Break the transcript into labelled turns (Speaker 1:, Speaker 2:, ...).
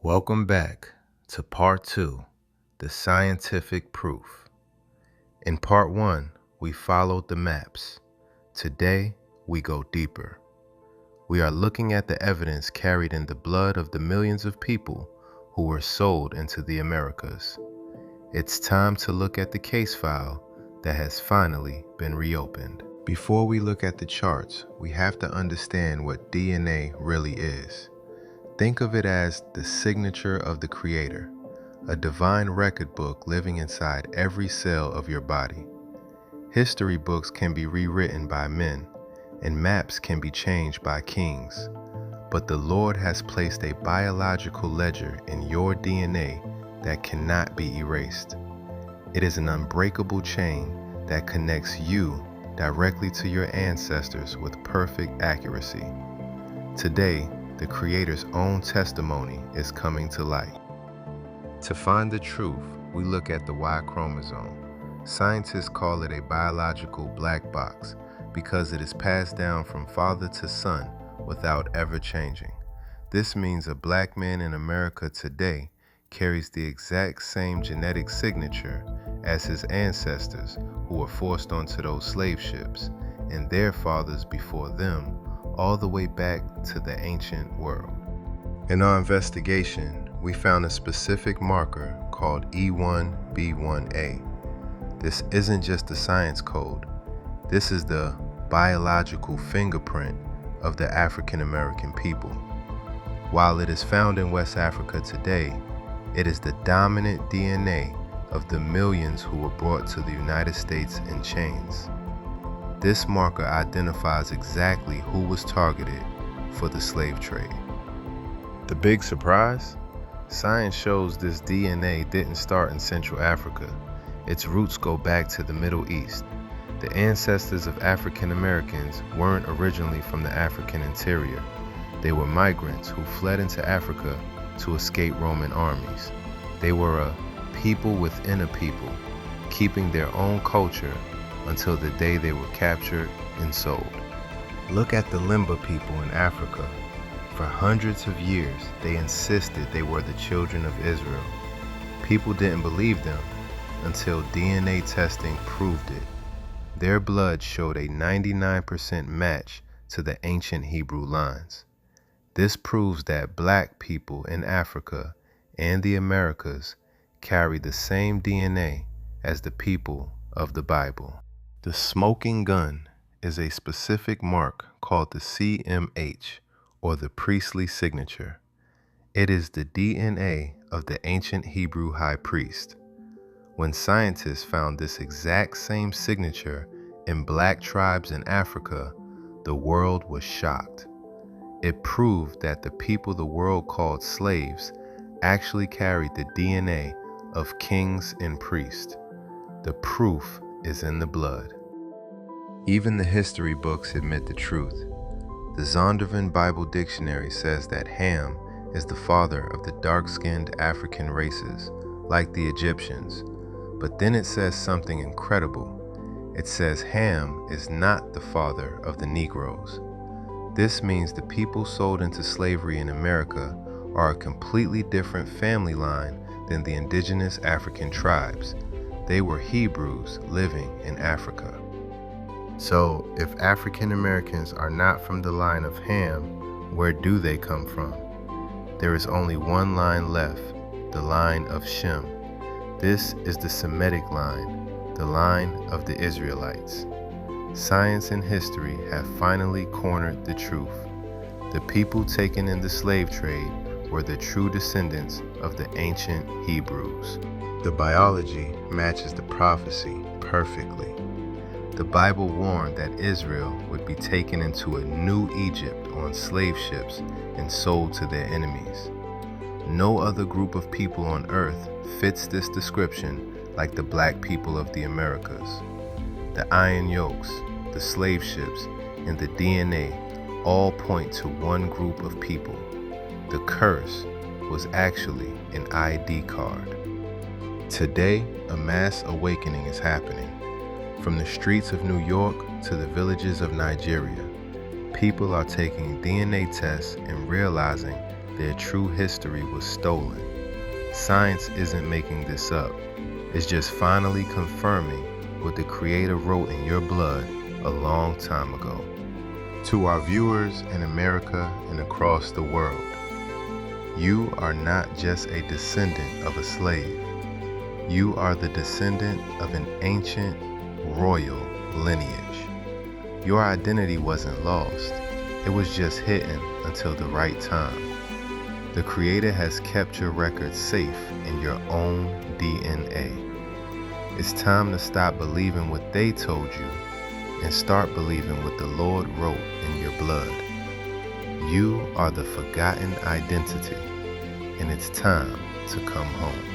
Speaker 1: Welcome back to Part 2, the scientific proof. In Part 1, we followed the maps. Today, we go deeper. We are looking at the evidence carried in the blood of the millions of people who were sold into the Americas. It's time to look at the case file that has finally been reopened. Before we look at the charts, we have to understand what DNA really is. Think of it as the signature of the Creator, a divine record book living inside every cell of your body. History books can be rewritten by men, and maps can be changed by kings. But the Lord has placed a biological ledger in your DNA that cannot be erased. It is an unbreakable chain that connects you directly to your ancestors with perfect accuracy. Today, the Creator's own testimony is coming to light. To find the truth, we look at the Y chromosome. Scientists call it a biological black box because it is passed down from father to son without ever changing. This means a black man in America today carries the exact same genetic signature as his ancestors who were forced onto those slave ships, and their fathers before them, all the way back to the ancient world. In our investigation, we found a specific marker called E1b1a. This isn't just a science code. This is the biological fingerprint of the African American people. While it is found in West Africa today, it is the dominant DNA of the millions who were brought to the United States in chains. This marker identifies exactly who was targeted for the slave trade. The big surprise? Science shows this DNA didn't start in Central Africa. Its roots go back to the Middle East. The ancestors of African Americans weren't originally from the African interior. They were migrants who fled into Africa to escape Roman armies. They were a people within a people, keeping their own culture until the day they were captured and sold. Look at the Limba people in Africa. For hundreds of years, they insisted they were the children of Israel. People didn't believe them until DNA testing proved it. Their blood showed a 99% match to the ancient Hebrew lines. This proves that black people in Africa and the Americas carry the same DNA as the people of the Bible. The smoking gun is a specific mark called the CMH, or the priestly signature. It is the DNA of the ancient Hebrew high priest. When scientists found this exact same signature in black tribes in Africa, the world was shocked. It proved that the people the world called slaves actually carried the DNA of kings and priests. The proof is in the blood. Even the history books admit the truth. The Zondervan Bible Dictionary says that Ham is the father of the dark-skinned African races, like the Egyptians. But then it says something incredible. It says Ham is not the father of the Negroes. This means the people sold into slavery in America are a completely different family line than the indigenous African tribes. They were Hebrews living in Africa. So, if African Americans are not from the line of Ham, where do they come from? There is only one line left, the line of Shem. This is the Semitic line, the line of the Israelites. Science and history have finally cornered the truth. The people taken in the slave trade were the true descendants of the ancient Hebrews. The biology matches the prophecy perfectly. The Bible warned that Israel would be taken into a new Egypt on slave ships and sold to their enemies. No other group of people on earth fits this description like the black people of the Americas. The iron yokes, the slave ships, and the DNA all point to one group of people. The curse was actually an ID card. Today, a mass awakening is happening. From the streets of New York to the villages of Nigeria, people are taking DNA tests and realizing their true history was stolen. Science isn't making this up. It's just finally confirming what the Creator wrote in your blood a long time ago. To our viewers in America and across the world, you are not just a descendant of a slave. You are the descendant of an ancient royal lineage. Your identity wasn't lost. It was just hidden until the right time. The Creator has kept your record safe in your own DNA. It's time to stop believing what they told you and start believing what the Lord wrote in your blood. You are the forgotten identity, and it's time to come home.